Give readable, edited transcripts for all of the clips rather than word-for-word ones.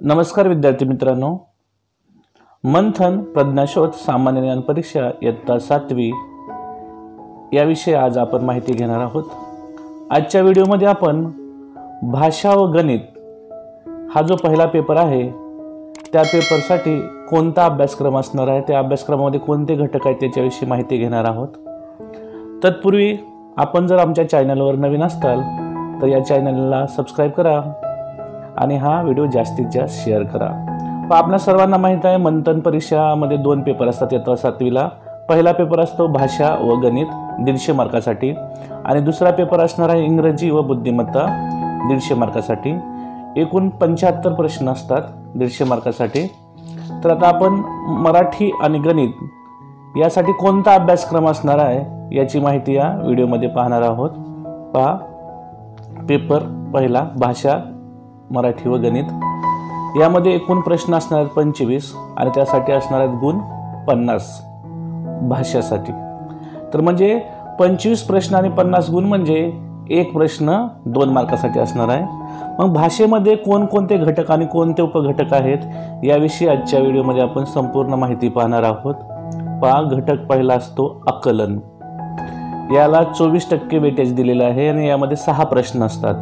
नमस्कार विद्यार्थी मित्रांनो, मंथन प्रज्ञाशोध सामान्य ज्ञान परीक्षा इयत्ता 7वी याविषयी आज आपण माहिती घेणार आहोत। आजच्या व्हिडिओमध्ये आपण भाषा व गणित हा जो पहिला पेपर आहे त्या पेपरसाठी कोणता अभ्यासक्रम असणार आहे, त्या अभ्यासक्रमामध्ये कोणते घटक आहेत त्याच्याविषयी माहिती घेणार आहोत। तत्पूर्वी आपण जर आमच्या चॅनलवर नवीन असाल तर या चॅनलला सबस्क्राइब करा आणि हा व्हिडिओ जास्तीत जास्त शेअर करा। आपल्या सर्वांना माहित आहे मंथन परीक्षामध्ये दोन पेपर असतात इयत्ता 7वीला। पहिला पेपर असतो भाषा व गणित 150 मार्कासाठी आणि दुसरा पेपर असणार आहे इंग्रजी व बुद्धिमत्ता 150 मार्कासाठी। एकूण 75 प्रश्न असतात 150 मार्कासाठी। तर आता आपण मराठी आणि गणित यासाठी कोणता अभ्यासक्रम असणार आहे याची माहिती या व्हिडिओमध्ये पाहणार आहोत। पहा, पेपर पहिला भाषा मराठी व गणित यामध्ये एकूण प्रश्न असणार आहेत 25 आणि त्यासाठी असणार आहेत गुण 50 भाषेसाठी। तर म्हणजे 25 प्रश्न आणि 50 गुण म्हणजे एक प्रश्न 2 मार्कासाठी असणार आहे। मग भाषेमध्ये कोणकोणते घटक आणि कोणते उपघटक आहेत याविषयी आजच्या व्हिडिओमध्ये आपण संपूर्ण माहिती पाहणार आहोत। पहा, घटक पहिला असतो आकलन। याला 24% वेटेज दिलेलं आहे आणि यामध्ये 6 प्रश्न असतात,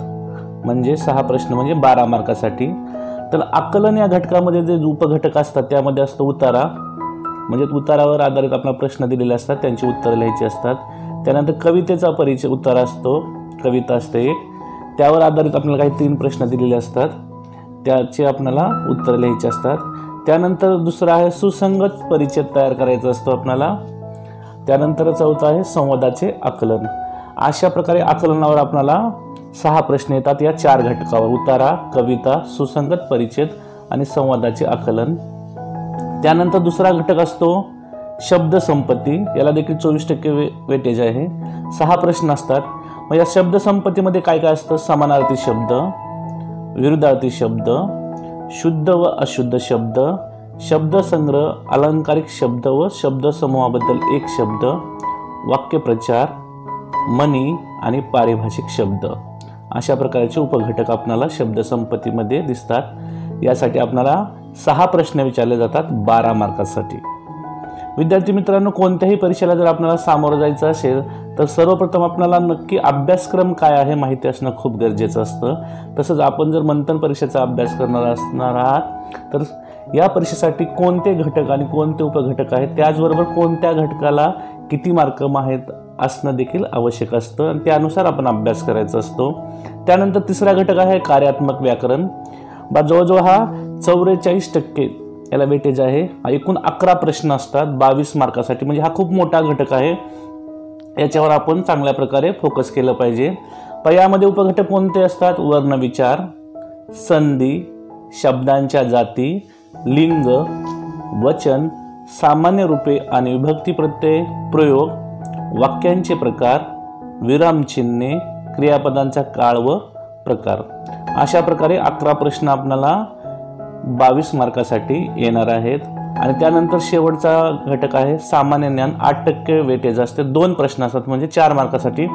म्हणजे 6 प्रश्न म्हणजे 12 मार्कासाठी। तर आकलन या घटकामध्ये जे उपघटक असतात त्यामध्ये असतो उतारा, म्हणजे उतारावर आधारित आपला प्रश्न दिलेले असतात त्यांची उत्तरे लिहायची असतात। त्यानंतर कवितेचा परिचय उतारा असतो, कविता असते एक, त्यावर आधारित आपल्याला काही 3 प्रश्न दिलेले असतात त्याचे आपल्याला उत्तरे लिहायची असतात। त्यानंतर दुसरा आहे सुसंगत परिचय तयार करायचा असतो आपल्याला। त्यानंतर चौथा आहे संवादाचे आकलन। अशा प्रकारे आकलनावर आपल्याला 6 प्रश्न येतात या 4 घटकावर: उतारा, कविता, सुसंगत परिच्छेद आणि संवादाचे आकलन। त्यानंतर दुसरा घटक असतो शब्द संपत्ती। याला देखील 24% वेटेज आहे। 6 प्रश्न असतात। मग या शब्द संपत्तीमध्ये काय काय असतं: समानार्थी शब्द, विरुद्धार्थी शब्द, शुद्ध व अशुद्ध शब्द, शब्दसंग्रह, अलंकारिक शब्द व शब्द समूहाबद्दल एक शब्द, वाक्यप्रचार, म्हणी आणि पारिभाषिक शब्द। अशा प्रकारचे उपघटक आपल्याला शब्द संपत्तीमध्ये दिसतात। यासाठी आपल्याला 6 प्रश्न विचारले जातात 12 मार्कासाठी। विद्यार्थी मित्रांनो, कोणत्याही परीक्षेला जर आपल्याला सामोरं जायचं असेल तर सर्वप्रथम आपल्याला नक्की अभ्यासक्रम काय आहे माहिती असणं खूप गरजेचं असतं। तसंच आपण जर मंथन परीक्षेचा अभ्यास करणार असणार आहात तर या परीक्षेसाठी कोणते घटक आणि कोणते उपघटक आहेत, त्याचबरोबर कोणत्या घटकाला किती मार्क माहीत असणं देखील आवश्यक असतं आणि त्यानुसार आपण अभ्यास करायचा असतो। त्यानंतर तिसरा घटक आहे कार्यात्मक व्याकरण। जवळजवळ हा 44% याला वेटेज आहे। एकूण 11 प्रश्न असतात 22 मार्कासाठी, म्हणजे हा खूप मोठा घटक आहे। याच्यावर आपण चांगल्या प्रकारे फोकस केलं पाहिजे। यामध्ये उपघटक कोणते असतात: वर्णविचार, संधी, शब्दांच्या जाती, लिंग, वचन, सामान्य रूपे आणि विभक्ती प्रत्यय, प्रयोग, वाक्यांचे प्रकार, विरामचिन्हे, क्रियापदांचा काळ व प्रकार। अशा प्रकारे 11 प्रश्न आपल्याला 22 मार्कासाठी येणार आहेत। आणि त्यानंतर शेवटचा घटक आहे सामान्य ज्ञान। 8% वेटेज असते। 2 प्रश्न असतात, म्हणजे 4 मार्कासाठी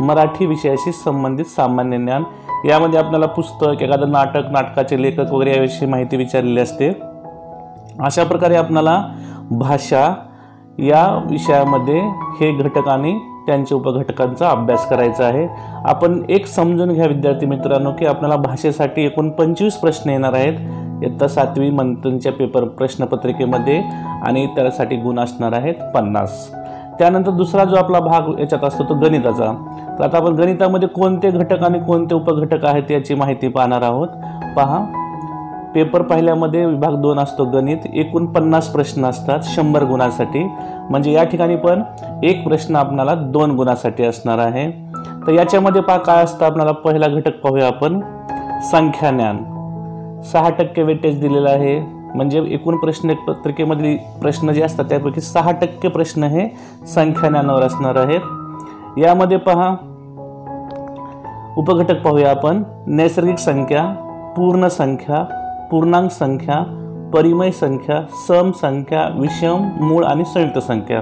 मराठी विषयाशी संबंधित सामान्य ज्ञान। यामध्ये आपल्याला पुस्तक, एखादं नाटक, नाटकाचे लेखक वगैरे याविषयी माहिती विचारलेली असते। अशा प्रकारे आपल्याला भाषा या विषयामध्ये हे घटक आणि त्यांच्या उपघटकांचा अभ्यास करायचा आहे। आपण एक समजून घ्या विद्यार्थी मित्रांनो की आपल्याला भाषेसाठी एकूण 25 प्रश्न येणार आहेत इयत्ता 7वी मंथनच्या पेपर प्रश्नपत्रिकेमध्ये आणि त्यासाठी गुण असणार आहेत 50। त्यानंतर दुसरा जो आपला भाग याच्यात असतो तो गणिताचा। तर आता आपण गणितामध्ये कोणते घटक आणि कोणते उपघटक आहेत याची माहिती पाहणार आहोत। पहा, पेपर पहिल्यामध्ये विभाग 2 असतो गणित। एकूण 50 प्रश्न असतात 100 गुणांसाठी, म्हणजे या ठिकाणी पण एक प्रश्न आपल्याला 2 गुणांसाठी असणार आहे। तर याच्यामध्ये पहा काय असतं, आपल्याला पहिला घटक पाहूया आपण, संख्याज्ञान। 6% वेटेज दिलेला आहे, म्हणजे एकूण प्रश्न पत्रिकेमधील प्रश्न जे असतात त्यापैकी 6% प्रश्न हे संख्याज्ञानावर असणार आहेत। यामध्ये पहा उपघटक पाहूया आपण, नैसर्गिक संख्या, पूर्ण संख्या, पूर्णांक संख्या, परिमेय संख्या, सम संख्या, विषम, मूळ आणि संयुक्त संख्या।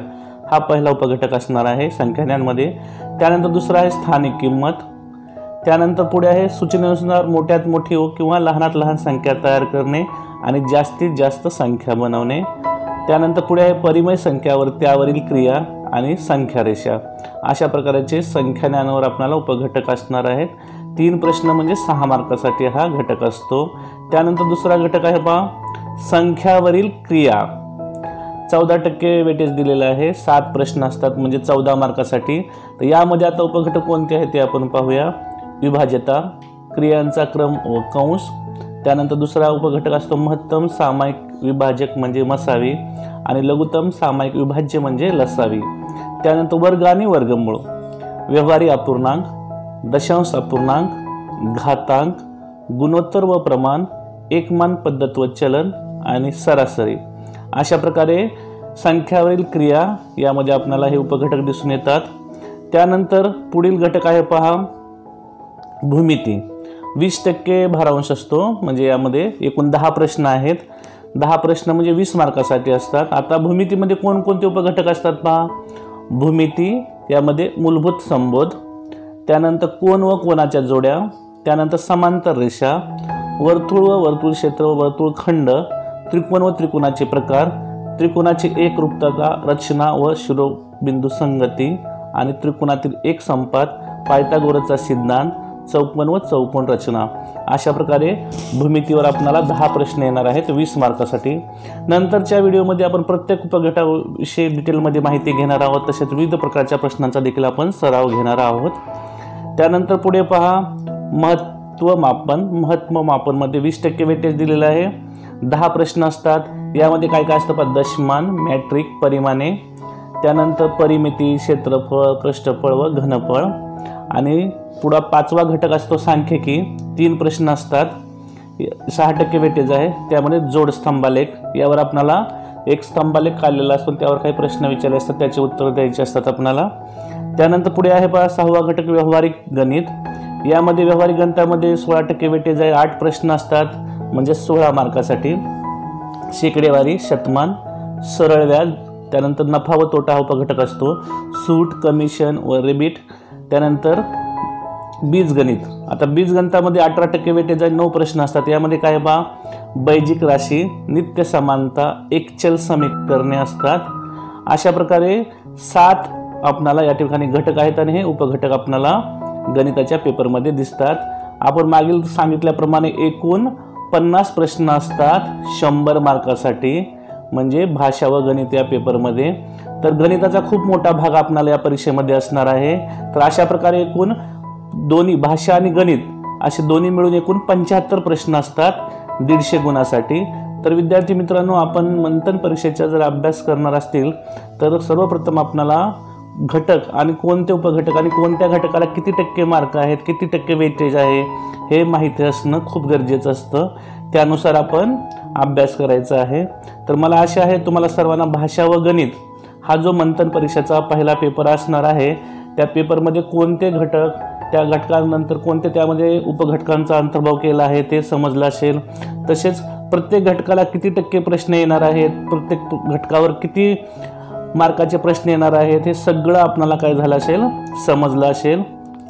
हा पहिला उपघटक असणार आहे संख्याज्ञानमध्ये। त्यानंतर दुसरा आहे स्थानिक किंमत, त्यानंतर पुढे आहे सूचनेनुसार मोठ्यात मोठी किंवा लहानात लहान संख्या तयार करणे आणि जास्तीत जास्त संख्या बनवणे। त्यानंतर पुढे आहे परिमेय संख्यावर त्यावरील क्रिया आणि संख्या रेषा। अशा प्रकारचे संख्या ज्ञानावर आपल्याला उपघटक असणार आहेत। 3 प्रश्न म्हणजे 6 मार्कासाठी हा घटक असतो। त्यानंतर दुसरा घटक आहे पहा संख्यावरील क्रिया। 14% वेटेज दिलेलं आहे। 7 प्रश्न असतात म्हणजे 14 मार्कासाठी। तर यामध्ये आता उपघटक कोणते आहेत ते आपण पाहूया। विभाज्यता, क्रियांचा क्रम व कंस। त्यानंतर दुसरा उपघटक असतो महत्तम सामायिक विभाजक म्हणजे मसावी आणि लघुत्तम सामायिक विभाज्य म्हणजे लसावी। त्यानंतर वर्ग आणि वर्गमूळ, व्यवहारी अपूर्णांक, दशांश अपूर्णांक, घातांक, गुणोत्तर व प्रमाण, एकमान पद्धत व चलन आणि सरासरी। अशा प्रकारे संख्यावरील क्रिया यामध्ये आपल्याला हे उपघटक दिसून येतात। त्यानंतर पुढील घटक आहे पहा भूमिती। 20% भारांश असतो म्हणजे यामध्ये एकूण 10 प्रश्न आहेत। 10 प्रश्न म्हणजे 20 मार्कासाठी असतात। आता भूमितीमध्ये कोणकोणते उपघटक असतात पहा। भूमिती यामध्ये मूलभूत संबोध, त्यानंतर कोन व कोनाच्या जोड्या, त्यानंतर समांतर रेषा, वर्तुळ व वर्तुळ क्षेत्र व वर्तुळखंड, त्रिकोण व त्रिकोणाचे प्रकार, त्रिकोणाची एकरूपता रचना व शिरोबिंदू संगती आणि त्रिकोणातील एक संपात, पायथागोरसचा सिद्धांत, चौकोन व चौकोन रचना। अशा प्रकारे भूमितीवर आपल्याला 10 प्रश्न येणार आहेत 20 मार्कासाठी। नंतरच्या व्हिडिओमध्ये आपण प्रत्येक उपघटकाविषयी डिटेलमध्ये माहिती घेणार आहोत। तसेच विविध प्रकारच्या प्रश्नांचा देखील आपण सराव घेणार आहोत। त्यानंतर पुढे पहा महत्त्व मापन। महत्त्व मापनमध्ये 20% वेटेज दिलेलं आहे। 10 प्रश्न असतात। यामध्ये काय काय असतं पहा दशमान, मॅट्रिक, परिमाणे, त्यानंतर परिमिती, क्षेत्रफळ, पृष्ठफळ व घनफळ आणि पुढे 5वा घटक असतो सांख्यिकी। 3 प्रश्न असतात। 6% वेटेज आहे। त्यामध्ये जोड स्तंभालेख, यावर आपल्याला एक स्तंभालेख काढलेला असतो त्यावर काही प्रश्न विचारले असतात त्याचे उत्तर द्यायचे असतात आपल्याला। त्यानंतर पुढे आहे पहा 6वा घटक व्यावहारिक गणित। यामध्ये व्यावहारिक गणितामध्ये 16% वेटेज आहे। 8 प्रश्न असतात म्हणजे 16 मार्कासाठी। शेकडेवारी, शतमान, सरळ व्याज, त्यानंतर नफा व तोटा हा उपघटक असतो। सूट, कमिशन व रिबीट, त्यानंतर बीजगणित। आता बीजगणितामध्ये 18% वेटेज आहे। 9 प्रश्न असतात। यामध्ये काय पहा बैजिक राशी, नित्य समानता, एकचल समीकरणे असतात। अशा प्रकारे 7 आपणाला या ठिकाणी घटक आहेत आणि हे उपघटक आपणाला गणिताच्या पेपरमध्ये दिसतात। आपण मागील सांगितल्याप्रमाणे एकूण 50 प्रश्न असतात 100 मार्कासाठी म्हणजे भाषा व गणित या पेपरमध्ये। तर गणिताचा खूप मोठा भाग आपल्याला या परीक्षेमध्ये असणार आहे। तर अशा प्रकारे एकूण दोन्ही भाषा आणि गणित असे दोन्ही मिळून एकूण 75 प्रश्न असतात 150 गुणासाठी। तर विद्यार्थी मित्रांनो आपण मंथन परीक्षेचा जर अभ्यास करणार असतील तर सर्वप्रथम आपल्याला घटक आणि कोणते उपघटक आणि कोणत्या घटकाला किती टक्के मार्क आहेत, किती टक्के वेटेज आहे हे माहिती असणं खूप गरजेचं असतं। त्यानुसार आपण अभ्यास करायचा आहे। तर मला आशा आहे तुम्हाला सर्वांना भाषा व गणित हा जो मंथन परीक्षेचा पहिला पेपर असणार आहे त्या पेपरमध्ये कोणते घटक, त्या घटकांनंतर कोणते त्यामध्ये उपघटकांचा अंतर्भाव केला आहे ते समजलं असेल। तसेच प्रत्येक घटकाला किती टक्के प्रश्न येणार आहेत, प्रत्येक घटकावर किती मार्काचे प्रश्न येणार आहेत हे सगळं आपल्याला काय झालं असेल समजलं असेल।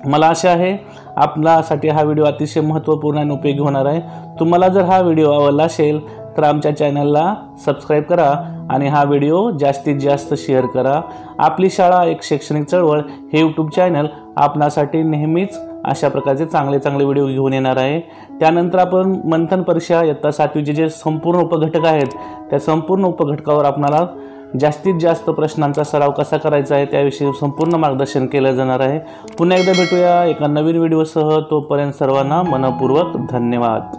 मला आशा आहे आपल्यासाठी हा व्हिडिओ अतिशय महत्त्वपूर्ण आणि उपयोगी होणार आहे। तुम्हाला जर हा व्हिडिओ आवडला असेल तर आमच्या चॅनलला सबस्क्राईब करा आणि हा व्हिडिओ जास्तीत जास्त शेअर करा। आपली शाळा एक शैक्षणिक चळवळ हे यूट्यूब चॅनल आपणासाठी नेहमीच अशा प्रकारचे चांगले व्हिडिओ घेऊन येणार आहे। त्यानंतर आपण मंथन परीक्षा इयत्ता 7वीचे जे संपूर्ण उपघटक आहेत त्या संपूर्ण उपघटकावर आपल्याला जास्तीत जास्त प्रश्नांचा सराव कसा करायचा आहे त्याविषयी संपूर्ण मार्गदर्शन केलं जाणार आहे। पुन्हा एकदा भेटूया एका नवीन व्हिडिओसह। तोपर्यंत सर्वांना मनपूर्वक धन्यवाद।